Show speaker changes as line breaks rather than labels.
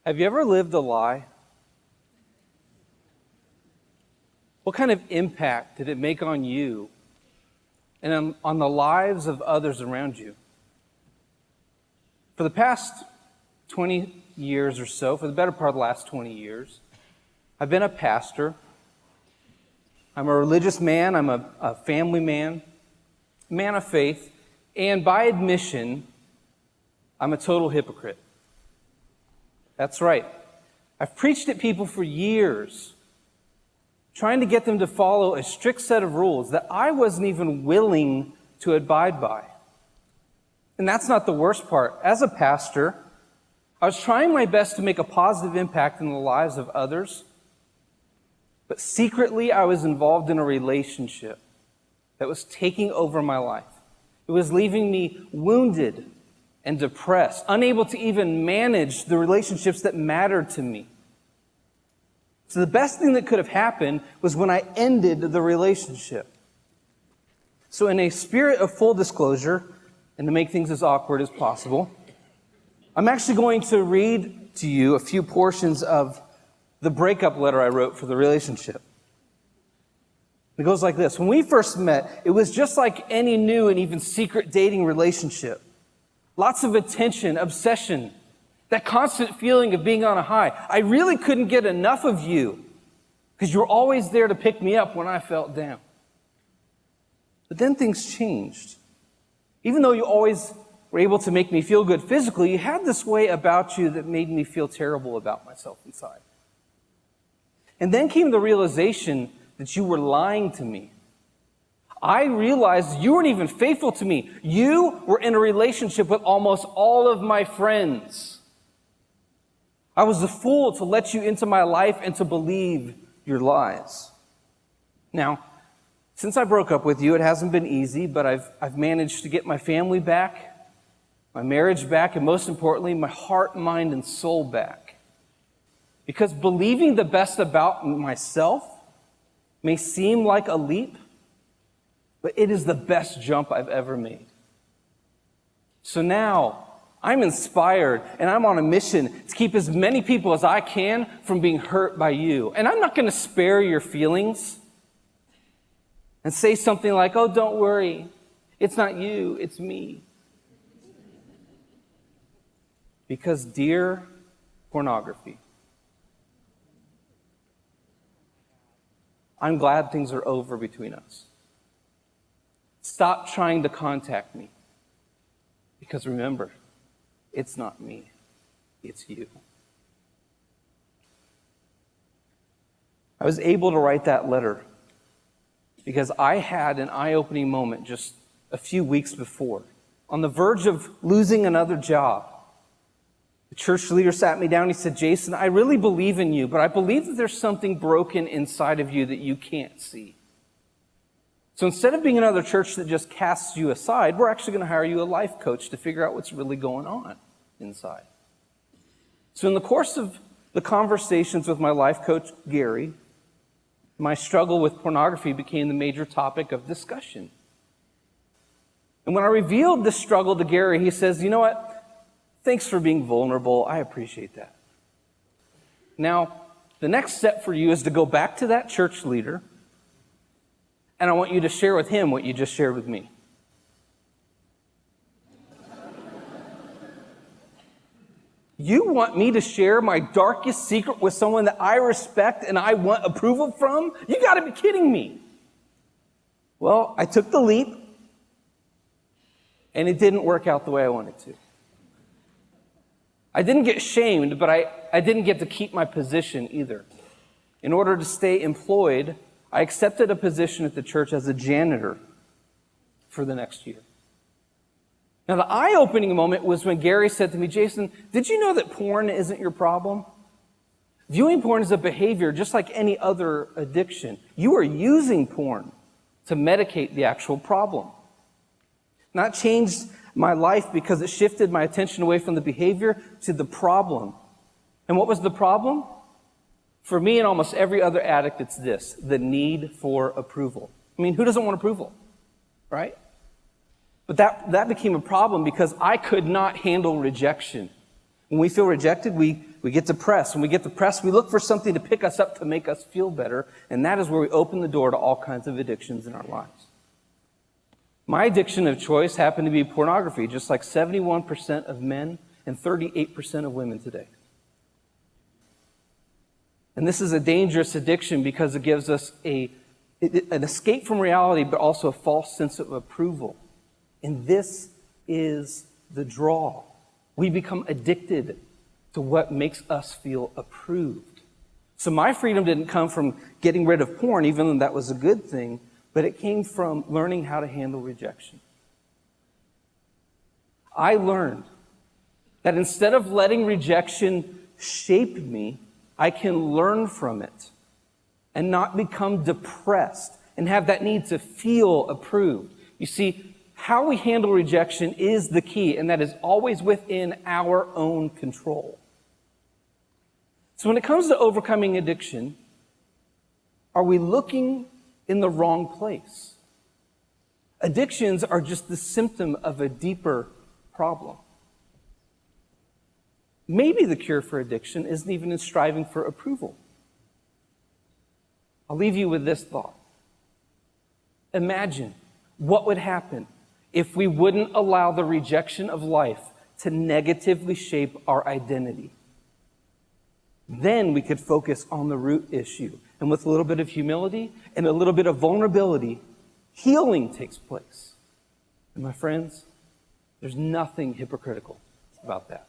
Have you ever lived a lie? What kind of impact did it make on you and on the lives of others around you? For the past 20 years or so, for the better part of the last 20 years, I've been a pastor. I'm a religious man. I'm a family man of faith, and by admission, I'm a total hypocrite. That's right. I've preached at people for years, trying to get them to follow a strict set of rules that I wasn't even willing to abide by. And that's not the worst part. As a pastor, I was trying my best to make a positive impact in the lives of others, but secretly I was involved in a relationship that was taking over my life. It was leaving me wounded and depressed, unable to even manage the relationships that mattered to me. So the best thing that could have happened was when I ended the relationship. So in a spirit of full disclosure, and to make things as awkward as possible, I'm actually going to read to you a few portions of the breakup letter I wrote for the relationship. It goes like this. When we first met, it was just like any new and even secret dating relationship. Lots of attention, obsession, that constant feeling of being on a high. I really couldn't get enough of you because you were always there to pick me up when I felt down. But then things changed. Even though you always were able to make me feel good physically, you had this way about you that made me feel terrible about myself inside. And then came the realization that you were lying to me. I realized you weren't even faithful to me. You were in a relationship with almost all of my friends. I was a fool to let you into my life and to believe your lies. Now, since I broke up with you, it hasn't been easy, but I've managed to get my family back, my marriage back, and most importantly, my heart, mind, and soul back. Because believing the best about myself may seem like a leap, but it is the best jump I've ever made. So now, I'm inspired and I'm on a mission to keep as many people as I can from being hurt by you. And I'm not going to spare your feelings and say something like, oh, don't worry, it's not you, it's me. Because, dear pornography, I'm glad things are over between us. Stop trying to contact me. Because remember, it's not me, it's you. I was able to write that letter because I had an eye-opening moment just a few weeks before, on the verge of losing another job. The church leader sat me down and he said, Jason, I really believe in you, but I believe that there's something broken inside of you that you can't see. So instead of being another church that just casts you aside, we're actually going to hire you a life coach to figure out what's really going on inside. So in the course of the conversations with my life coach, Gary, my struggle with pornography became the major topic of discussion. And when I revealed this struggle to Gary, he says, you know what? Thanks for being vulnerable. I appreciate that. Now, the next step for you is to go back to that church leader, and I want you to share with him what you just shared with me. You want me to share my darkest secret with someone that I respect and I want approval from? You got to be kidding me. Well, I took the leap, and it didn't work out the way I wanted to. I didn't get shamed, but I didn't get to keep my position either. In order to stay employed, I accepted a position at the church as a janitor for the next year. Now, the eye-opening moment was when Gary said to me, Jason, did you know that porn isn't your problem? Viewing porn is a behavior just like any other addiction. You are using porn to medicate the actual problem. Not changed my life because it shifted my attention away from the behavior to the problem. And what was the problem? For me and almost every other addict, it's this: the need for approval. I mean, who doesn't want approval, right? But that became a problem because I could not handle rejection. When we feel rejected, we get depressed. When we get depressed, we look for something to pick us up to make us feel better, and that is where we open the door to all kinds of addictions in our lives. My addiction of choice happened to be pornography, just like 71% of men and 38% of women today. And this is a dangerous addiction because it gives us an escape from reality, but also a false sense of approval. And this is the draw. We become addicted to what makes us feel approved. So my freedom didn't come from getting rid of porn, even though that was a good thing, but it came from learning how to handle rejection. I learned that instead of letting rejection shape me, I can learn from it and not become depressed and have that need to feel approved. You see, how we handle rejection is the key, and that is always within our own control. So when it comes to overcoming addiction, are we looking in the wrong place? Addictions are just the symptom of a deeper problem. Maybe the cure for addiction isn't even in striving for approval. I'll leave you with this thought. Imagine what would happen if we wouldn't allow the rejection of life to negatively shape our identity. Then we could focus on the root issue. And with a little bit of humility and a little bit of vulnerability, healing takes place. And my friends, there's nothing hypocritical about that.